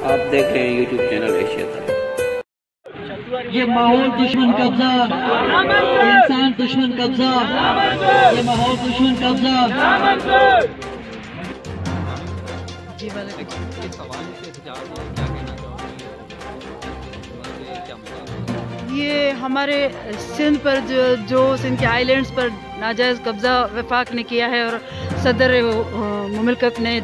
आप देख रहे हैं यूट्यूब चैनल एशिया तक। ये माहौल दुश्मन कब्जा, इंसान दुश्मन कब्जा, ये माहौल दुश्मन कब्जा। ये हमारे सिंध पर जो सिंध के आइलैंड्स पर नाजायज़ कब्ज़ा वफाक ने किया है और सदर मुमलकत ने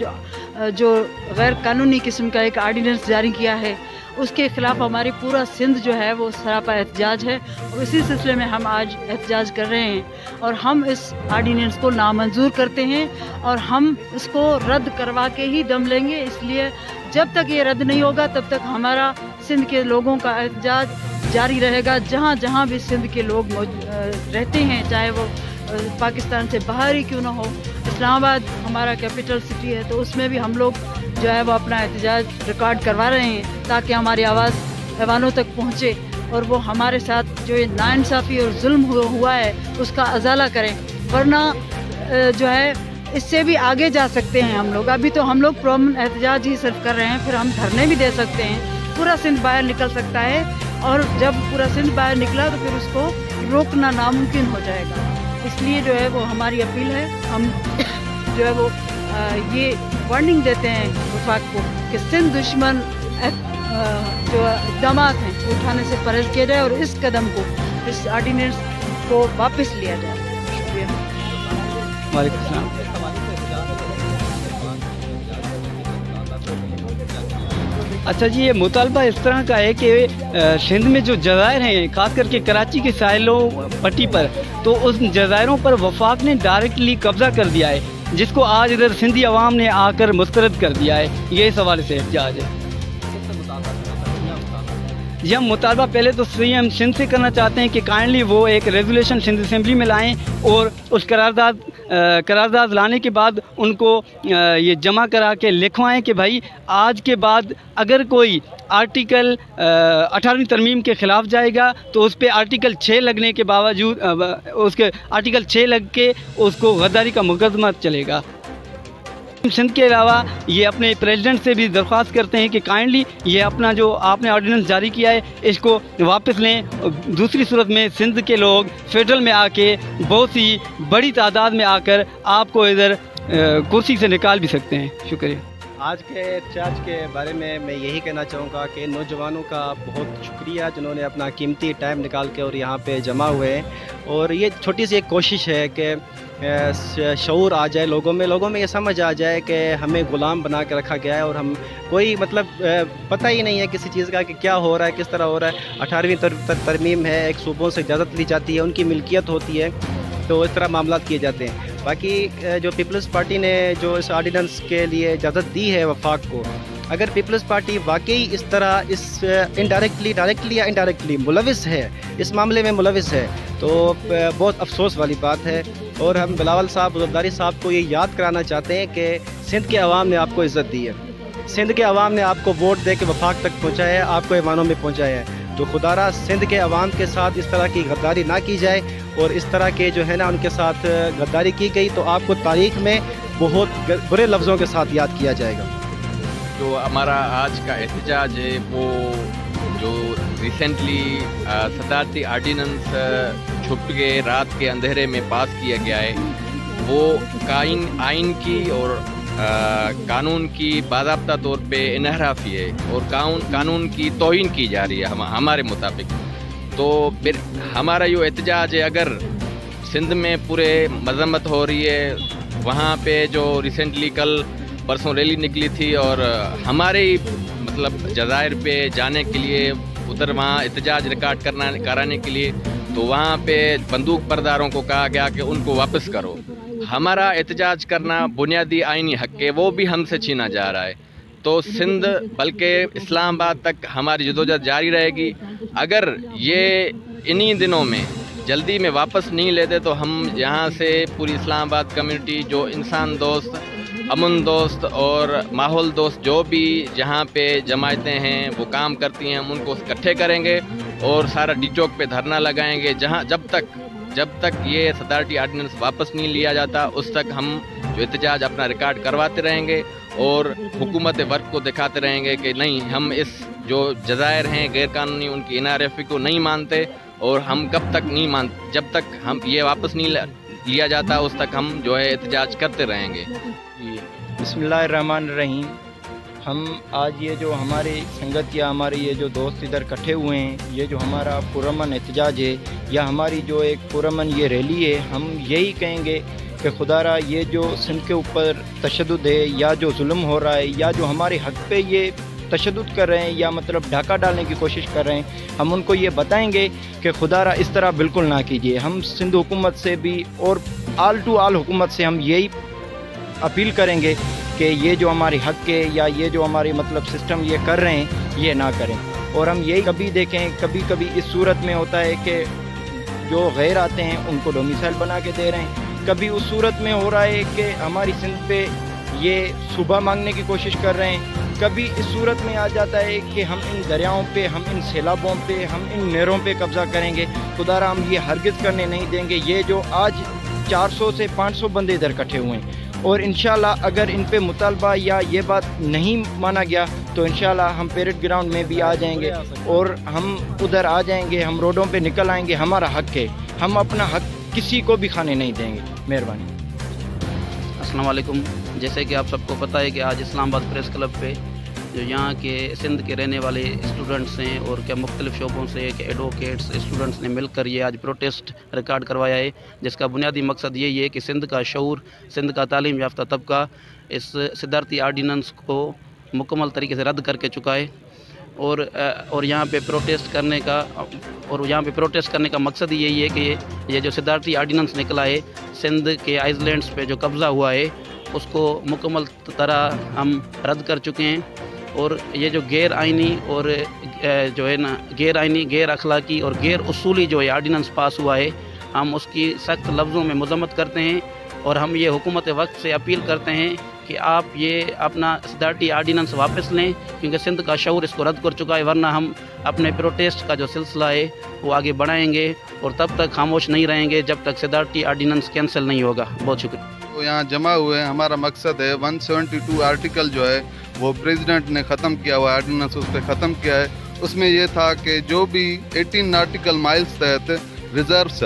जो गैर कानूनी किस्म का एक आर्डिनेंस जारी किया है, उसके ख़िलाफ़ हमारी पूरा सिंध जो है वो सरापा एहतजाज है। और इसी सिलसिले में हम आज एहतजाज कर रहे हैं और हम इस आर्डिनेंस को नामंजूर करते हैं और हम इसको रद्द करवा के ही दम लेंगे। इसलिए जब तक ये रद्द नहीं होगा तब तक हमारा सिंध के लोगों का एहतजाज जारी रहेगा। जहाँ जहाँ भी सिंध के लोग रहते हैं, चाहे वो पाकिस्तान से बाहर ही क्यों ना हो, इस्लामाबाद हमारा कैपिटल सिटी है तो उसमें भी हम लोग जो है वो अपना एहतजाज रिकॉर्ड करवा रहे हैं ताकि हमारी आवाज़ ऐवानों तक पहुँचे और वो हमारे साथ जो ये नाइंसाफ़ी और जुल्म हुआ है उसका अजाला करें। वरना जो है इससे भी आगे जा सकते हैं हम लोग। अभी तो हम लोग प्रॉमन एहतजाज ही सिर्फ कर रहे हैं, फिर हम धरने भी दे सकते हैं। पूरा सिंध बाहर निकल सकता है और जब पूरा सिंध बाहर निकला तो फिर उसको रोकना नामुमकिन हो जाएगा। इसलिए जो है वो हमारी अपील है, हम जो है वो ये वार्निंग देते हैं वफाक को कि सिंध दुश्मन जो इक़दाम हैं उठाने से परहेज़ किया जाए और इस कदम को, इस आर्डिनेंस को वापस लिया जाए। शुक्रिया। वालेकुम सलाम। अच्छा जी, ये मुतालबा इस तरह का है कि सिंध में जो जज़ायर हैं, ख़ास करके कराची के साहिलों पट्टी पर, तो उस जज़ायरों पर वफाक ने डायरेक्टली कब्ज़ा कर दिया है, जिसको आज इधर सिंधी अवाम ने आकर मुस्तरद कर दिया है। ये इस हवाले से एहतजाज है। जी, हम मुतालबा पहले तो हम सिंध से करना चाहते हैं कि काइंडली वो एक रेजोल्यूशन सिंध असेंबली में लाएं और उस करारदाद लाने के बाद उनको ये जमा करा के लिखवाएं कि भाई आज के बाद अगर कोई आर्टिकल 18वीं तरमीम के ख़िलाफ़ जाएगा तो उस पर आर्टिकल 6 लगने के बावजूद उसके आर्टिकल 6 लग के उसको गद्दारी का मुकदमा चलेगा। सिंध के अलावा ये अपने प्रेसिडेंट से भी दरख्वास्त करते हैं कि काइंडली ये अपना जो आपने ऑर्डिनेंस जारी किया है इसको वापस लें। दूसरी सूरत में सिंध के लोग फेडरल में आके बहुत सी बड़ी तादाद में आकर आपको इधर कुर्सी से निकाल भी सकते हैं। शुक्रिया। आज के एहतजाज के बारे में मैं यही कहना चाहूँगा कि नौजवानों का बहुत शुक्रिया जिन्होंने अपना कीमती टाइम निकाल के और यहाँ पे जमा हुए हैं। और ये छोटी सी एक कोशिश है कि शऊर आ जाए लोगों में ये समझ आ जाए कि हमें ग़ुलाम बना के रखा गया है और हम कोई मतलब पता ही नहीं है किसी चीज़ का कि क्या हो रहा है, किस तरह हो रहा है। 18वीं तरमीम है, एक सूबों से इजाज़त ली जाती है, उनकी मिल्कियत होती है, तो इस तरह मामला किए जाते हैं। बाकी जो पीपल्स पार्टी ने जो इस आर्डिनेंस के लिए इजाज़त दी है वफाक को, अगर पीपल्स पार्टी वाकई इस तरह इस डायरेक्टली या इनडायरेक्टली मुलविस है, इस मामले में मुलविस है, तो बहुत अफसोस वाली बात है। और हम बिलावल साहब, ज़रदारी साहब को ये याद कराना चाहते हैं कि सिंध के अवाम ने आपको इज़्ज़त दी है, सिंध के अवाम ने आपको वोट दे के वफाक तक पहुँचाया है, आपको ऐवानों में पहुँचाया है। तो खुदारा सिंध के अवाम के साथ इस तरह की गद्दारी ना की जाए और इस तरह के जो है ना उनके साथ गद्दारी की गई तो आपको तारीख़ में बहुत बुरे लफ्ज़ों के साथ याद किया जाएगा। जो हमारा आज का एहतजाज है वो जो रिसेंटली सदारती आर्डिनेंस छुप के रात के अंधेरे में पास किया गया है, वो आइन की और कानून की बाज़ाब्ता तौर पे इनहराफी है और कानून की तौहीन की जा रही है हमारे मुताबिक। तो फिर हमारा ये एहतजाज है, अगर सिंध में पूरे मजम्मत हो रही है, वहाँ पे जो रिसेंटली कल परसों रैली निकली थी और हमारे मतलब जज़ायर पे जाने के लिए उधर वहाँ एहतजाज रिकॉर्ड कराने के लिए, तो वहाँ पे बंदूक बरदारों को कहा गया कि उनको वापस करो। हमारा एहतजाज करना बुनियादी आइनी हक़ है, वो भी हमसे छीना जा रहा है। तो सिंध बल्कि इस्लामाबाद तक हमारी जदोजहद जारी रहेगी। अगर ये इन्हीं दिनों में जल्दी में वापस नहीं लेते तो हम यहाँ से पूरी इस्लामाबाद कम्युनिटी जो इंसान दोस्त, अमन दोस्त और माहौल दोस्त जो भी जहाँ पे जमायतें हैं वो काम करती हैं, हम उनको इकट्ठे करेंगे और सारा डी चौक पे धरना लगाएंगे। जब तक ये सदारती आर्डिनेंस वापस नहीं लिया जाता उस तक हम जो एहतजाज अपना रिकॉर्ड करवाते रहेंगे اور حکومت وقت کو دکھاتے رہیں گے کہ نہیں ہم اس جو جزائر ہیں غیر قانونی ان کی NRFP کو نہیں مانتے، اور ہم کب تک نہیں مانتے، جب تک ہم یہ واپس نہیں لیا جاتا اس تک ہم جو ہے احتجاج کرتے رہیں گے۔ بسم اللہ الرحمن الرحیم۔ ہم آج یہ جو ہماری سنگت یا ہمارے یہ جو دوست ادھر اکٹھے ہوئے ہیں، یہ جو ہمارا پرامن احتجاج ہے یا ہماری جو ایک پرامن یہ ریلی ہے، ہم یہی کہیں گے کہ خدا را یہ جو سندھ کے اوپر تشدد ہے یا جو ظلم ہو رہا ہے یا جو ہمارے حق پہ یہ تشدد کر رہے ہیں یا مطلب ڈھاکہ ڈالنے کی کوشش کر رہے ہیں، ہم ان کو یہ بتائیں گے کہ خدا را اس طرح بالکل نہ کیجیے۔ ہم سندھ حکومت سے بھی اور آل ٹو آل حکومت سے ہم یہی اپیل کریں گے کہ یہ جو ہمارے حق ہے یا یہ جو ہمارے مطلب سسٹم یہ کر رہے ہیں یہ نہ کریں۔ اور ہم یہی کبھی دیکھیں، کبھی کبھی اس صورت میں ہوتا ہے کہ جو غیر آتے ہیں ان کو ڈومیسائل بنا کے دے رہے ہیں، کبھی اس صورت میں ہو رہا ہے کہ ہماری سندھ پہ یہ صوبہ مانگنے کی کوشش کر رہے ہیں، کبھی اس صورت میں آ جاتا ہے کہ ہم ان دریاؤں پہ، ہم ان سیلابوں پہ، ہم ان نہروں پہ قبضہ کریں گے۔ خدا را ہم یہ ہرگز کرنے نہیں دیں گے۔ یہ جو آج 400 سے 500 بندے ادھر اکٹھے ہوئے ہیں، اور انشاءاللہ اگر ان پہ مطالبہ یا یہ بات نہیں مانا گیا تو انشاءاللہ ہم پیریڈ گراؤنڈ میں بھی آ جائیں گے اور ہم ادھر آ جائیں گے، ہم روڈوں پہ نکل آئیں گے۔ ہمارا حق ہے، ہم اپنا حق کسی کو بھی کھانے نہیں دیں گے۔ مہربانی۔ السلام علیکم۔ جیسے کہ آپ سب کو پتہ ہے کہ آج اسلام آباد پریس کلب پہ جو یہاں کے سندھ کے رہنے والے اسٹوڈنٹس ہیں اور کیا مختلف شعبوں سے کہ ایڈوکیٹس اسٹوڈنٹس نے مل کر یہ آج پروٹیسٹ ریکارڈ کروایا ہے، جس کا بنیادی مقصد یہی ہے کہ سندھ کا شعور، سندھ کا تعلیم یافتہ طبقہ اس صدارتی آرڈیننس کو مکمل طریقے سے رد کر کے چکا ہے، اور یہاں پہ پروٹیسٹ کرنے کا مقصد یہی ہے کہ یہ جو صدارتی آرڈیننس نکلا ہے سندھ کے آئس لینڈس پہ جو قبضہ ہوا ہے اس کو مکمل طرح ہم رد کر چکے ہیں، اور یہ جو غیر آئینی اور جو ہے نا غیر آئینی، غیر اخلاقی اور غیر اصولی جو ہے آرڈیننس پاس ہوا ہے، ہم اس کی سخت لفظوں میں مذمت کرتے ہیں، اور ہم یہ حکومت وقت سے اپیل کرتے ہیں کہ آپ یہ اپنا صدارتی آرڈیننس واپس لیں، کیونکہ سندھ کا شعور اس کو رد کر چکا ہے، ورنہ ہم اپنے پروٹیسٹ کا جو سلسلہ ہے وہ آگے بڑھائیں گے اور تب تک خاموش نہیں رہیں گے جب تک صدارتی آرڈیننس کینسل نہیں ہوگا۔ بہت شکریہ۔ یہاں جمع ہوئے ہیں، ہمارا مقصد ہے 172 آرٹیکل جو ہے وہ پریزیڈنٹ نے ختم کیا ہوا آرڈیننس، اس پہ ختم کیا ہے۔ اس میں یہ تھا کہ جو بھی 18 ناٹیکل مائلز تحت ریزروس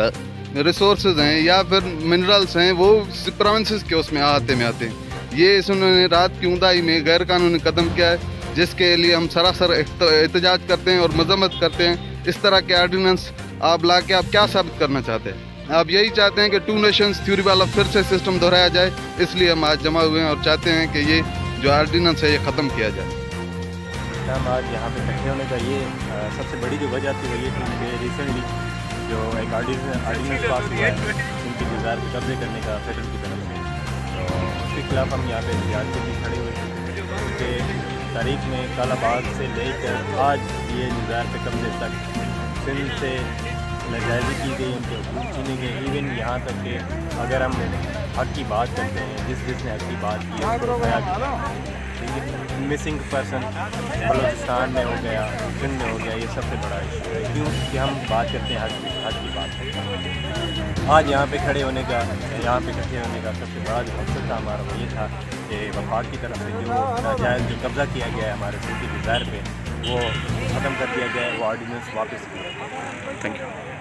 ریسورسز ہیں یا پھر منرلز ہیں وہ پروونسز کے اس میں آتے ہیں، یہ انہوں نے رات کی اوندائی میں غیر قانونی قدم کیا ہے، جس کے لیے ہم سراسر احتجاج کرتے ہیں اور مذمت کرتے ہیں۔ اس طرح کے آرڈیننس آپ لا کے آپ کیا ثابت کرنا چاہتے ہیں؟ آپ یہی چاہتے ہیں کہ 2 نیشنز تھیوری والا پھر سے سسٹم دہرایا جائے، اس لیے ہم آج جمع ہوئے ہیں اور چاہتے ہیں کہ یہ جو آرڈیننس ہے یہ ختم کیا جائے۔ ہم آج یہاں پہ اکٹھے ہونے کا یہ سب سے بڑی جو وجہ تھی وہ یہ تھی کہ ریسنٹلی جو ایک آرڈیننس پاس ہوا ہے ان کی جزائر پہ قبضے کرنے کا فیڈرل کی طرف سے، تو اس کے خلاف ہم یہاں پہ احتجاج کے لیے کھڑے ہوئے تھے، کیونکہ تاریخ میں کالا باغ سے لے کر آج یہ جزائر پہ قبضے تک سندھ سے ناجائزی کی گئی، ان کے حقوق چھینے گئے، ایون یہاں تک کہ اگر ہم حق کی بات کرتے ہیں، جس نے حق کی بات کی ہے اس کو بیان کیا، مسنگ پرسن بلوچستان میں ہو گیا، سندھ میں ہو گیا، یہ سب سے بڑا ایشو ہے، کیونکہ ہم بات کرتے ہیں حق کی بات کرتے ہیں۔ آج یہاں پہ کھڑے ہونے کا، یہاں پہ اکٹھے ہونے کا سب سے بڑا جو مقصد تھا ہمارا وہ یہ تھا کہ وفاق کی طرف سے جو ناجائز جو قبضہ کیا گیا ہے ہمارے سندھ کی جزائر پہ وہ ختم کر دیا گیا ہے، وہ آرڈیننس واپس کیا جائے۔ Thank you.